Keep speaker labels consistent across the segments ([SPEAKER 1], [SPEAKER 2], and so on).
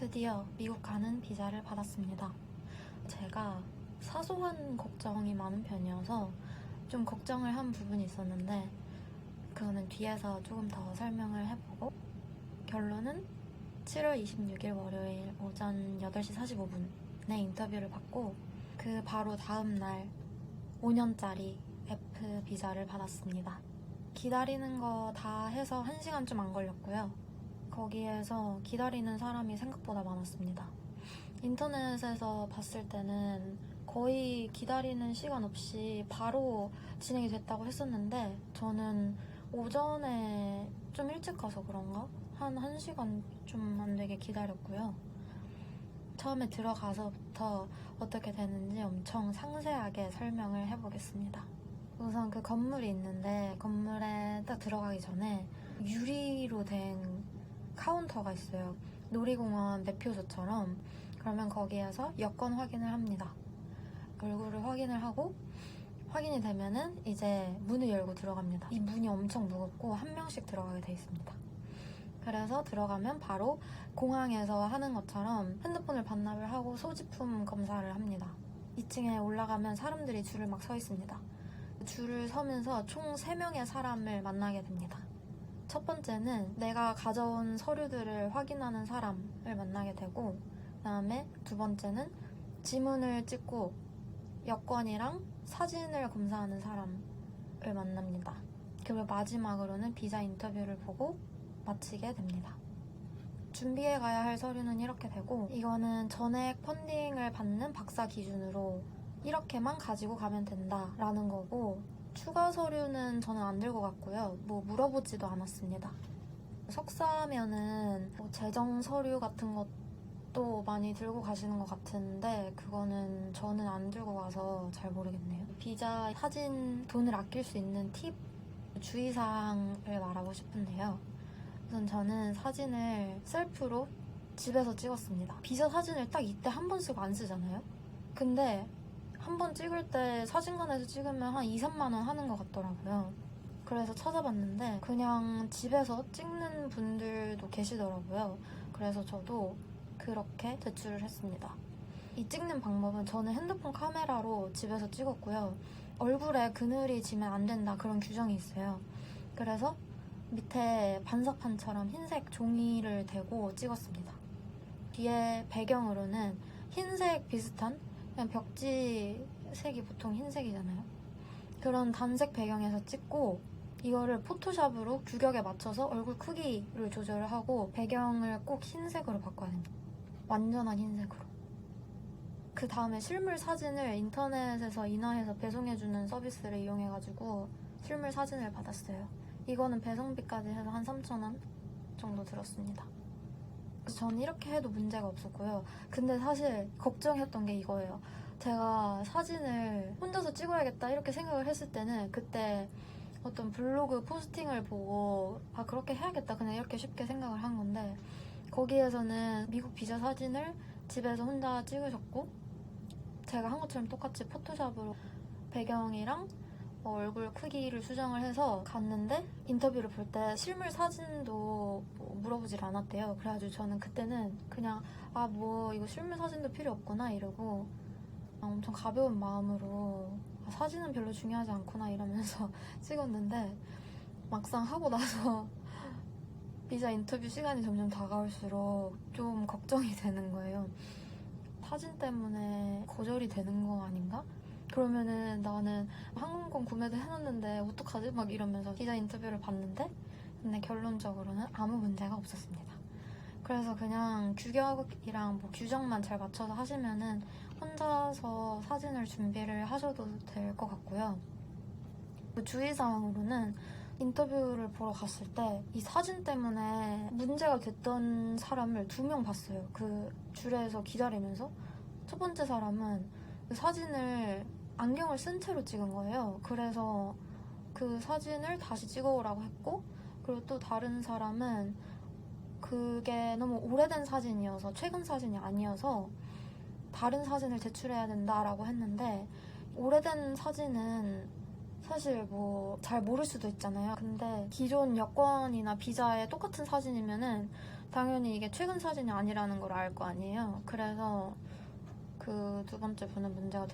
[SPEAKER 1] 드디어 미국 가는 비자를 받았습니다. 제가 사소한 걱정이 많은 편이어서 좀 걱정을 한 부분이 있었는데 그거는 뒤에서 조금 더 설명을 해보고, 결론은 7월 26일 월요일 오전 8시 45분에 인터뷰를 받고 그 바로 다음 날 5년짜리 F 비자를 받았습니다. 기다리는 거 다 해서 1시간 좀 안 걸렸고요. 거기에서 기다리는 사람이 생각보다 많았습니다. 인터넷에서 봤을 때는 거의 기다리는 시간 없이 바로 진행이 됐다고 했었는데, 저는 오전에 좀 일찍 가서 그런가? 한 1시간 좀 안 되게 기다렸고요. 처음에 들어가서부터 어떻게 되는지 엄청 상세하게 설명을 해보겠습니다. 우선 그 건물이 있는데, 건물에 딱 들어가기 전에 유리로 된 카운터가 있어요. 놀이공원 매표소처럼. 그러면 거기에서 여권 확인을 합니다. 얼굴을 확인을 하고 확인이 되면은 이제 문을 열고 들어갑니다. 이 문이 엄청 무겁고 한 명씩 들어가게 돼 있습니다. 그래서 들어가면 바로 공항에서 하는 것처럼 핸드폰을 반납을 하고 소지품 검사를 합니다. 2층에 올라가면 사람들이 줄을 막 서 있습니다. 줄을 서면서 총 3명의 사람을 만나게 됩니다. 첫 번째는 내가 가져온 서류들을 확인하는 사람을 만나게 되고, 그다음에 두 번째는 지문을 찍고 여권이랑 사진을 검사하는 사람을 만납니다. 그리고 마지막으로는 비자 인터뷰를 보고 마치게 됩니다. 준비해 가야 할 서류는 이렇게 되고, 이거는 전액 펀딩을 받는 박사 기준으로 이렇게만 가지고 가면 된다라는 거고, 추가 서류는 저는 안 들고 갔고요. 뭐 물어보지도 않았습니다. 석사면은 뭐 재정 서류 같은 것도 많이 들고 가시는 것 같은데, 그거는 저는 안 들고 가서 잘 모르겠네요. 비자 사진 돈을 아낄 수 있는 팁, 주의사항을 말하고 싶은데요. 우선 저는 사진을 셀프로 집에서 찍었습니다. 비자 사진을 딱 이때 한 번 쓰고 안 쓰잖아요? 근데 한 번 찍을 때 사진관에서 찍으면 한 2, 3만 원 하는 것 같더라고요. 그래서 찾아봤는데 그냥 집에서 찍는 분들도 계시더라고요. 그래서 저도 그렇게 제출을 했습니다. 이 찍는 방법은 저는 핸드폰 카메라로 집에서 찍었고요. 얼굴에 그늘이 지면 안 된다, 그런 규정이 있어요. 그래서 밑에 반사판처럼 흰색 종이를 대고 찍었습니다. 뒤에 배경으로는 흰색 비슷한, 그냥 벽지 색이 보통 흰색이잖아요. 그런 단색 배경에서 찍고, 이거를 포토샵으로 규격에 맞춰서 얼굴 크기를 조절을 하고 배경을 꼭 흰색으로 바꿔야 됩니다. 완전한 흰색으로. 그 다음에 실물 사진을 인터넷에서 인화해서 배송해주는 서비스를 이용해가지고 실물 사진을 받았어요. 이거는 배송비까지 해서 한 3,000원 정도 들었습니다. 전 이렇게 해도 문제가 없었고요. 근데 사실 걱정했던 게 이거예요. 제가 사진을 혼자서 찍어야겠다 이렇게 생각을 했을 때는, 그때 어떤 블로그 포스팅을 보고 아 그렇게 해야겠다 그냥 이렇게 쉽게 생각을 한 건데, 거기에서는 미국 비자 사진을 집에서 혼자 찍으셨고, 제가 한 것처럼 똑같이 포토샵으로 배경이랑 얼굴 크기를 수정을 해서 갔는데, 인터뷰를 볼 때 실물 사진도 물어보질 않았대요. 그래가지고 저는 그때는 그냥 아 뭐 이거 실물 사진도 필요 없구나 이러고 엄청 가벼운 마음으로 사진은 별로 중요하지 않구나 이러면서 찍었는데, 막상 하고 나서 비자 인터뷰 시간이 점점 다가올수록 좀 걱정이 되는 거예요. 사진 때문에 거절이 되는 거 아닌가? 그러면은 나는 항공권 구매도 해놨는데 어떡하지? 막 이러면서 비자 인터뷰를 봤는데, 근데 결론적으로는 아무 문제가 없었습니다. 그래서 그냥 규격이랑 뭐 규정만 잘 맞춰서 하시면은 혼자서 사진을 준비를 하셔도 될 것 같고요. 주의사항으로는 인터뷰를 보러 갔을 때 이 사진 때문에 문제가 됐던 사람을 2명 봤어요. 그 줄에서 기다리면서. 첫 번째 사람은 그 사진을 안경을 쓴 채로 찍은 거예요. 그래서 그 사진을 다시 찍어오라고 했고, 그리고 또 다른 사람은 그게 너무 오래된 사진이어서, 최근 사진이 아니어서 다른 사진을 제출해야 된다라고 했는데, 오래된 사진은 사실 뭐 잘 모를 수도 있잖아요. 근데 기존 여권이나 비자에 똑같은 사진이면은 당연히 이게 최근 사진이 아니라는 걸 알 거 아니에요. 그래서 그 두 번째 분은 문제가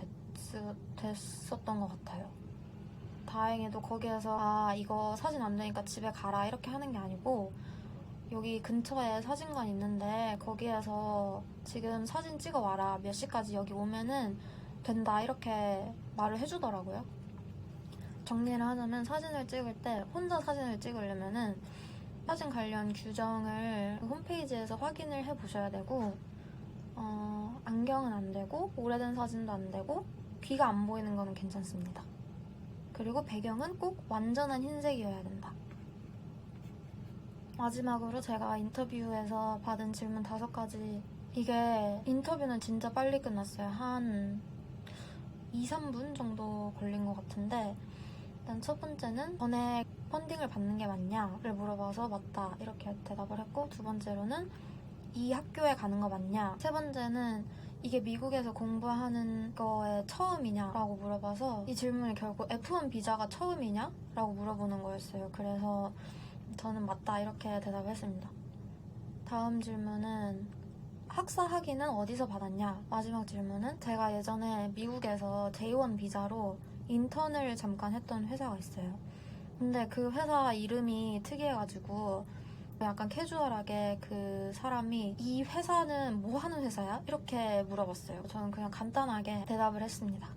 [SPEAKER 1] 됐었던 것 같아요. 다행히도 거기에서 이거 사진 안 되니까 집에 가라 이렇게 하는 게 아니고 여기 근처에 사진관 있는데 거기에서 지금 사진 찍어 와라, 몇 시까지 여기 오면은 된다 이렇게 말을 해주더라고요. 정리를 하자면 사진을 찍을 때 혼자 사진을 찍으려면은 사진 관련 규정을 홈페이지에서 확인을 해보셔야 되고 안경은 안 되고 오래된 사진도 안 되고 귀가 안 보이는 거는 괜찮습니다. 그리고 배경은 꼭 완전한 흰색이어야 된다. 마지막으로 제가 인터뷰에서 받은 질문 5가지. 이게 인터뷰는 진짜 빨리 끝났어요. 한 2, 3분 정도 걸린 것 같은데 일단 첫 번째는 전에 펀딩을 받는 게 맞냐를 물어봐서 맞다 이렇게 대답을 했고, 두 번째로는 이 학교에 가는 거 맞냐, 세 번째는 이게 미국에서 공부하는 거에 처음이냐라고 물어봐서 이 질문이 결국 F1 비자가 처음이냐? 라고 물어보는 거였어요. 그래서 저는 맞다 이렇게 대답했습니다. 다음 질문은 학사 학위는 어디서 받았냐? 마지막 질문은 제가 예전에 미국에서 J1 비자로 인턴을 잠깐 했던 회사가 있어요. 근데 그 회사 이름이 특이해가지고 약간 캐주얼하게 그 사람이 이 회사는 뭐 하는 회사야? 이렇게 물어봤어요. 저는 그냥 간단하게 대답을 했습니다.